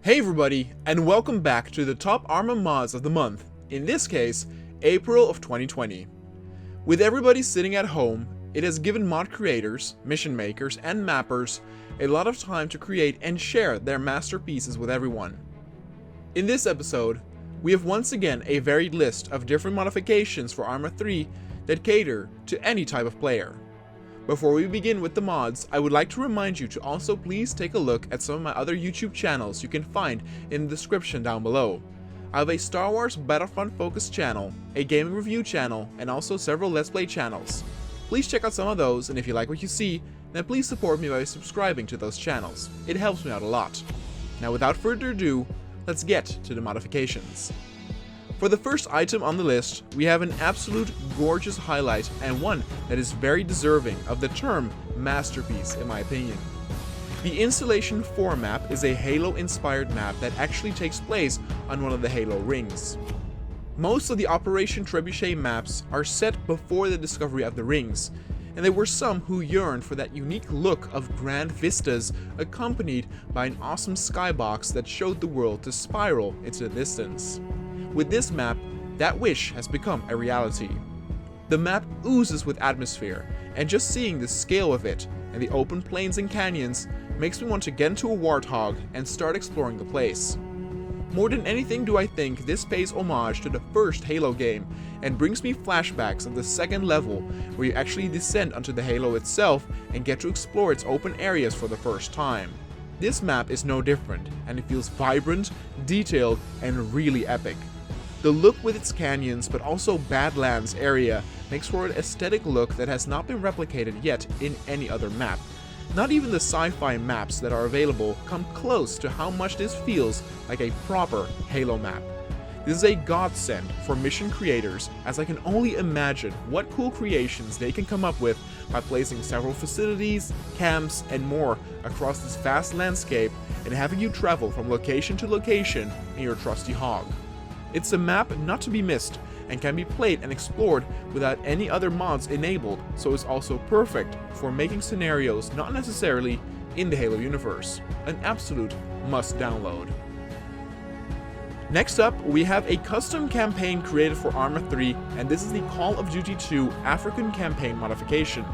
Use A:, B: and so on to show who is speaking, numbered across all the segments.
A: Hey everybody, and welcome back to the top ArmA mods of the month, in this case, April of 2020. With everybody sitting at home, it has given mod creators, mission makers, and mappers a lot of time to create and share their masterpieces with everyone. In this episode, we have once again a varied list of different modifications for ArmA 3 that cater to any type of player. Before we begin with the mods, I would like to remind you to also please take a look at some of my other YouTube channels you can find in the description down below. I have a Star Wars Battlefront focused channel, a gaming review channel, and also several Let's Play channels. Please check out some of those, and if you like what you see, then please support me by subscribing to those channels. It helps me out a lot. Now without further ado, let's get to the modifications. For the first item on the list, we have an absolute gorgeous highlight and one that is very deserving of the term masterpiece in my opinion. The Installation 4 map is a Halo-inspired map that actually takes place on one of the Halo rings. Most of the Operation Trebuchet maps are set before the discovery of the rings, and there were some who yearned for that unique look of grand vistas accompanied by an awesome skybox that showed the world to spiral into the distance. With this map, that wish has become a reality. The map oozes with atmosphere, and just seeing the scale of it and the open plains and canyons makes me want to get into a warthog and start exploring the place. More than anything do I think this pays homage to the first Halo game and brings me flashbacks of the second level where you actually descend onto the Halo itself and get to explore its open areas for the first time. This map is no different, and it feels vibrant, detailed, and really epic. The look with its canyons but also Badlands area makes for an aesthetic look that has not been replicated yet in any other map. Not even the sci-fi maps that are available come close to how much this feels like a proper Halo map. This is a godsend for mission creators, as I can only imagine what cool creations they can come up with by placing several facilities, camps, and more across this vast landscape and having you travel from location to location in your trusty hog. It's a map not to be missed and can be played and explored without any other mods enabled, so it's also perfect for making scenarios not necessarily in the Halo universe. An absolute must download. Next up, we have a custom campaign created for ArmA 3, and this is the Call of Duty 2 African campaign modification.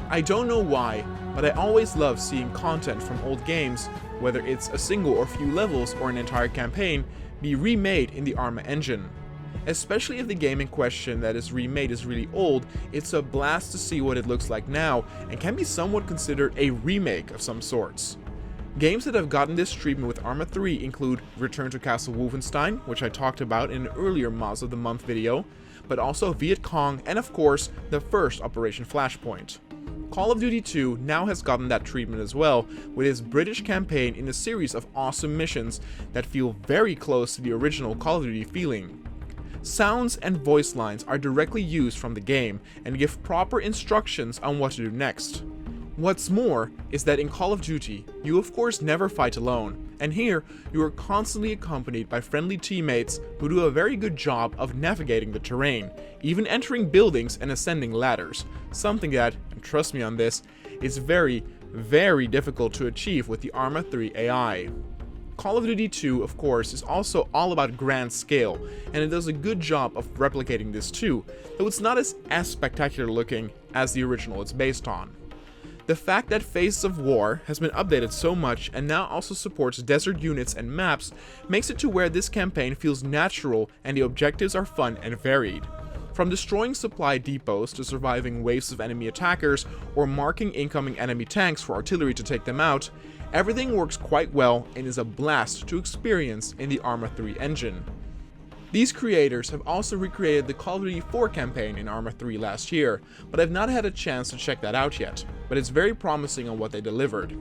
A: I don't know why, but I always love seeing content from old games, whether it's a single or few levels or an entire campaign, be remade in the ArmA engine. Especially if the game in question that is remade is really old, it's a blast to see what it looks like now and can be somewhat considered a remake of some sorts. Games that have gotten this treatment with ArmA 3 include Return to Castle Wolfenstein, which I talked about in an earlier Mods of the Month video, but also Viet Cong and of course the first Operation Flashpoint. Call of Duty 2 now has gotten that treatment as well, with its British campaign in a series of awesome missions that feel very close to the original Call of Duty feeling. Sounds and voice lines are directly used from the game and give proper instructions on what to do next. What's more is that in Call of Duty, you of course never fight alone, and here you are constantly accompanied by friendly teammates who do a very good job of navigating the terrain, even entering buildings and ascending ladders, something that, and trust me on this, is very, very difficult to achieve with the ArmA 3 AI. Call of Duty 2, of course, is also all about grand scale, and it does a good job of replicating this too, though it's not as spectacular looking as the original it's based on. The fact that Phases of War has been updated so much and now also supports desert units and maps makes it to where this campaign feels natural and the objectives are fun and varied. From destroying supply depots to surviving waves of enemy attackers or marking incoming enemy tanks for artillery to take them out, everything works quite well and is a blast to experience in the ArmA 3 engine. These creators have also recreated the Call of Duty 4 campaign in ArmA 3 last year, but I've not had a chance to check that out yet, but it's very promising on what they delivered.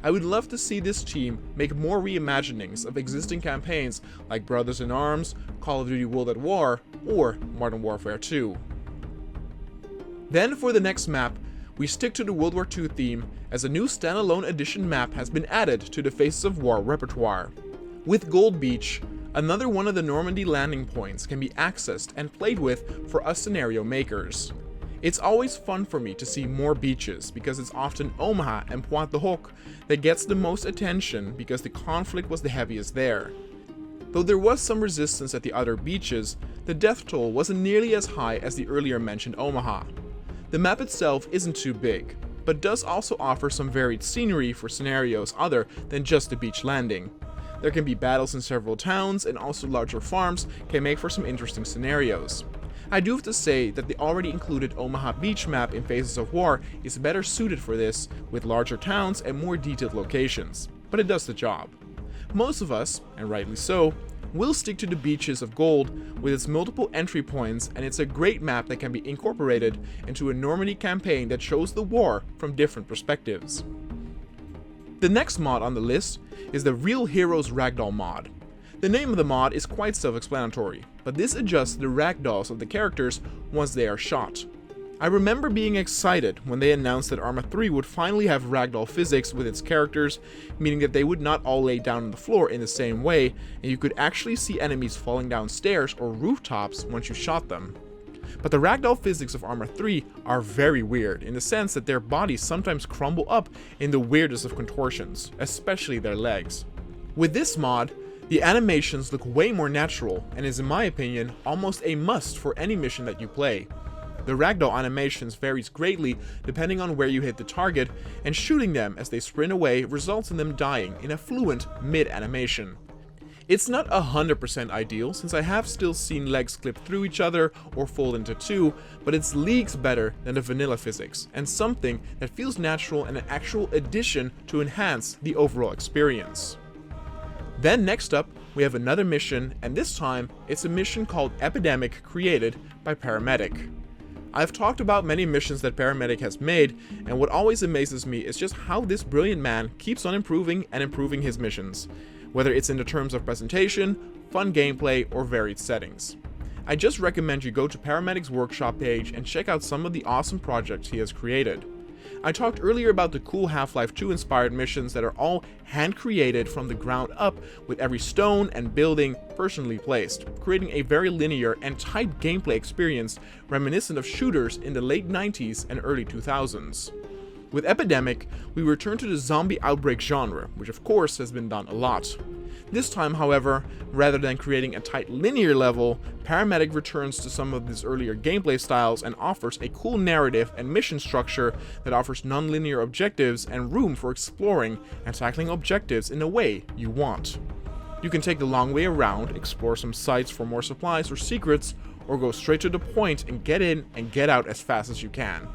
A: I would love to see this team make more reimaginings of existing campaigns like Brothers in Arms, Call of Duty World at War, or Modern Warfare 2. Then for the next map, we stick to the World War II theme as a new standalone edition map has been added to the Faces of War repertoire. With Gold Beach, another one of the Normandy landing points can be accessed and played with for us scenario makers. It's always fun for me to see more beaches because it's often Omaha and Pointe du Hoc that gets the most attention because the conflict was the heaviest there. Though there was some resistance at the other beaches, the death toll wasn't nearly as high as the earlier mentioned Omaha. The map itself isn't too big, but does also offer some varied scenery for scenarios other than just the beach landing. There can be battles in several towns, and also larger farms can make for some interesting scenarios. I do have to say that the already included Omaha beach map in Phases of War is better suited for this, with larger towns and more detailed locations, but it does the job. Most of us, and rightly so, will stick to the Beaches of Gold with its multiple entry points, and it's a great map that can be incorporated into a Normandy campaign that shows the war from different perspectives. The next mod on the list is the Real Heroes Ragdoll Mod. The name of the mod is quite self-explanatory, but this adjusts the ragdolls of the characters once they are shot. I remember being excited when they announced that ArmA 3 would finally have ragdoll physics with its characters, meaning that they would not all lay down on the floor in the same way, and you could actually see enemies falling down stairs or rooftops once you shot them. But the ragdoll physics of ArmA 3 are very weird, in the sense that their bodies sometimes crumble up in the weirdest of contortions, especially their legs. With this mod, the animations look way more natural and is, in my opinion, almost a must for any mission that you play. The ragdoll animations varies greatly depending on where you hit the target, and shooting them as they sprint away results in them dying in a fluent mid-animation. It's not 100% ideal, since I have still seen legs clip through each other or fold into two, but it's leagues better than the vanilla physics, and something that feels natural and an actual addition to enhance the overall experience. Then next up, we have another mission, and this time it's a mission called Epidemic, created by Paramedic. I've talked about many missions that Paramedic has made, and what always amazes me is just how this brilliant man keeps on improving and improving his missions, whether it's in the terms of presentation, fun gameplay, or varied settings. I just recommend you go to Paramedic's workshop page and check out some of the awesome projects he has created. I talked earlier about the cool Half-Life 2 inspired missions that are all hand-created from the ground up, with every stone and building personally placed, creating a very linear and tight gameplay experience reminiscent of shooters in the late 90s and early 2000s. With Epidemic, we return to the zombie outbreak genre, which of course has been done a lot. This time, however, rather than creating a tight linear level, Paramedic returns to some of these earlier gameplay styles and offers a cool narrative and mission structure that offers non-linear objectives and room for exploring and tackling objectives in a way you want. You can take the long way around, explore some sites for more supplies or secrets, or go straight to the point and get in and get out as fast as you can.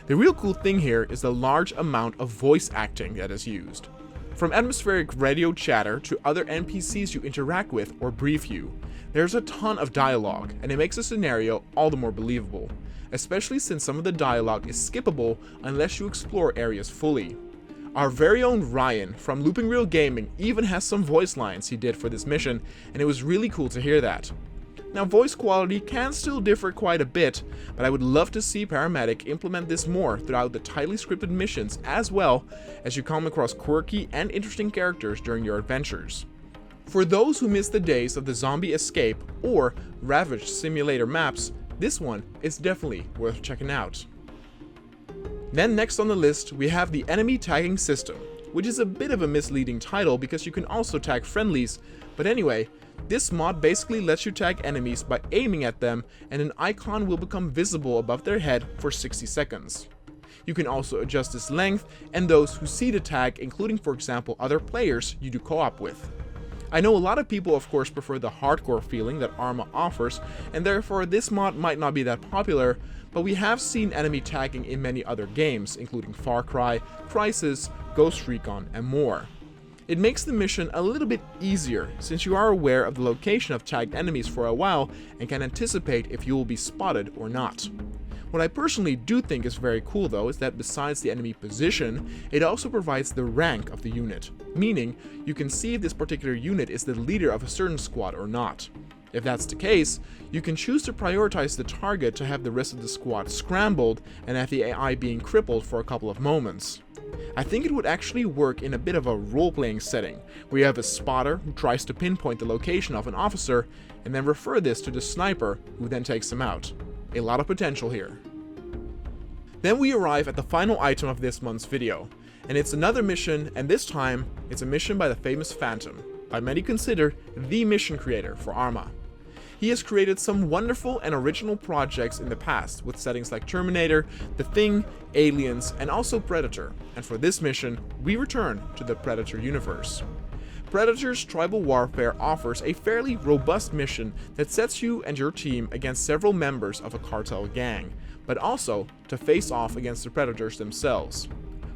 A: The real cool thing here is the large amount of voice acting that is used. From atmospheric radio chatter to other NPCs you interact with or brief you, there's a ton of dialogue, and it makes the scenario all the more believable, especially since some of the dialogue is skippable unless you explore areas fully. Our very own Ryan from Looping Real Gaming even has some voice lines he did for this mission, and it was really cool to hear that. Now, voice quality can still differ quite a bit, but I would love to see Paramedic implement this more throughout the tightly scripted missions, as well as you come across quirky and interesting characters during your adventures. For those who miss the days of the Zombie Escape or Ravaged simulator maps, this one is definitely worth checking out. Then next on the list, we have the Enemy Tagging System, which is a bit of a misleading title because you can also tag friendlies, but anyway, this mod basically lets you tag enemies by aiming at them, and an icon will become visible above their head for 60 seconds. You can also adjust its length and those who see the tag, including for example other players you do co-op with. I know a lot of people of course prefer the hardcore feeling that ArmA offers, and therefore this mod might not be that popular, but we have seen enemy tagging in many other games, including Far Cry, Crysis, Ghost Recon, and more. It makes the mission a little bit easier, since you are aware of the location of tagged enemies for a while and can anticipate if you will be spotted or not. What I personally do think is very cool though is that besides the enemy position, it also provides the rank of the unit, meaning you can see if this particular unit is the leader of a certain squad or not. If that's the case, you can choose to prioritize the target to have the rest of the squad scrambled and have the AI being crippled for a couple of moments. I think it would actually work in a bit of a role-playing setting, where you have a spotter who tries to pinpoint the location of an officer, and then refer this to the sniper, who then takes him out. A lot of potential here. Then we arrive at the final item of this month's video, and it's another mission, and this time, it's a mission by the famous Phantom, by many considered the mission creator for ArmA. He has created some wonderful and original projects in the past, with settings like Terminator, The Thing, Aliens, and also Predator, and for this mission, we return to the Predator universe. Predator's Tribal Warfare offers a fairly robust mission that sets you and your team against several members of a cartel gang, but also to face off against the Predators themselves.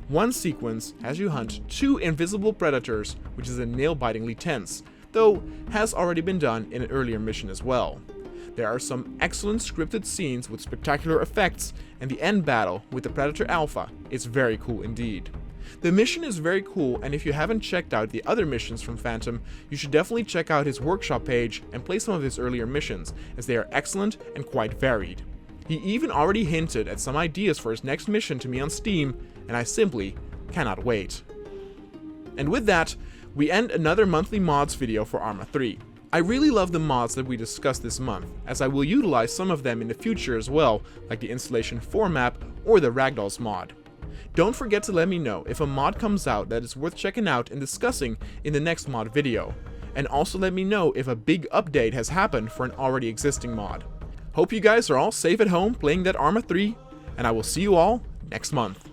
A: One sequence has you hunt 2 invisible Predators, which is nail-bitingly tense, though has already been done in an earlier mission as well. There are some excellent scripted scenes with spectacular effects, and the end battle with the Predator Alpha is very cool indeed. The mission is very cool, and if you haven't checked out the other missions from Phantom, you should definitely check out his workshop page and play some of his earlier missions, as they are excellent and quite varied. He even already hinted at some ideas for his next mission to me on Steam, and I simply cannot wait. And with that, we end another monthly mods video for ArmA 3. I really love the mods that we discussed this month, as I will utilize some of them in the future as well, like the Installation 4 map or the Ragdolls mod. Don't forget to let me know if a mod comes out that is worth checking out and discussing in the next mod video, and also let me know if a big update has happened for an already existing mod. Hope you guys are all safe at home playing that ArmA 3, and I will see you all next month.